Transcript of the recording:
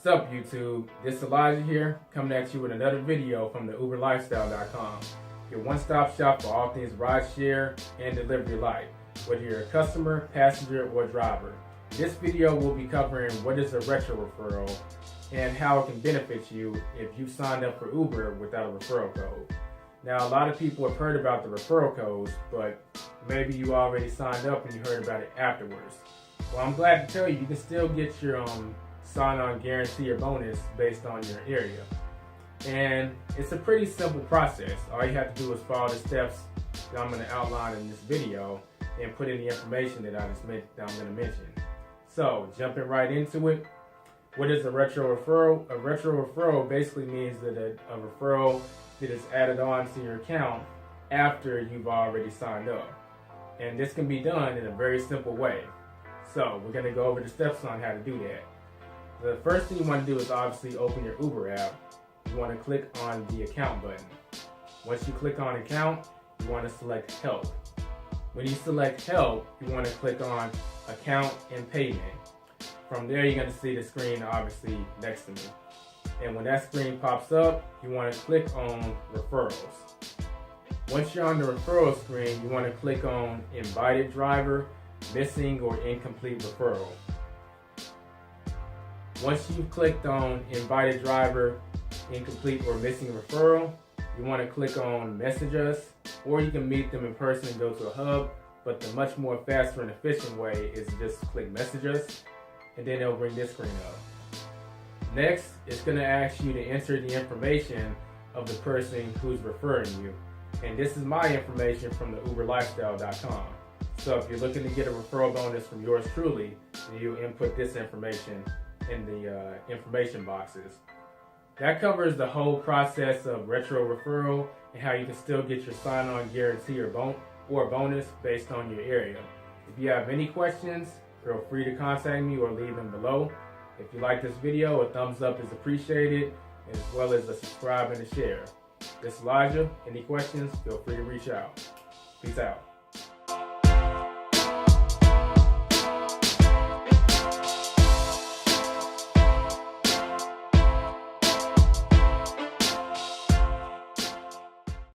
What's up, YouTube? This is Elijah here, coming at you with another video from the UberLifestyle.com, your one-stop shop for all things rideshare and delivery life, whether you're a customer, passenger, or driver. This video will be covering what is a retro-referral and how it can benefit you if you signed up for Uber without a referral code. Now, a lot of people have heard about the referral codes, but maybe you already signed up and you heard about it afterwards. Well, I'm glad to tell you, you can still get your sign-on guarantee or bonus based on your area. And it's a pretty simple process. All you have to do is follow the steps that I'm going to outline in this video and put in the information that I'm going to mention. So, jumping right into it, what is a retro referral? A retro referral basically means that a referral that is added on to your account after you've already signed up. And this can be done in a very simple way. So, we're going to go over the steps on how to do that. The first thing you want to do is obviously open your Uber app. You want to click on the account button. Once you click on account, you want to select help. When you select help, you want to click on account and payment. From there, you're going to see the screen obviously next to me. And when that screen pops up, you want to click on referrals. Once you're on the referral screen, you want to click on invited driver, missing or incomplete referral. Once you've clicked on invited driver, incomplete or missing referral, you want to click on message us, or you can meet them in person and go to a hub, but the much more faster and efficient way is to just click message us, and then it'll bring this screen up. Next, it's going to ask you to enter the information of the person who's referring you, and this is my information from the UberLifestyle.com. So if you're looking to get a referral bonus from yours truly, then you input this information in the information boxes. That covers the whole process of retro referral and how you can still get your sign-on guarantee or bonus based on your area. If you have any questions, feel free to contact me or leave them below. If you like this video, a thumbs up is appreciated, as well as a subscribe and a share. This is Elijah. Any questions, feel free to reach out. Peace out.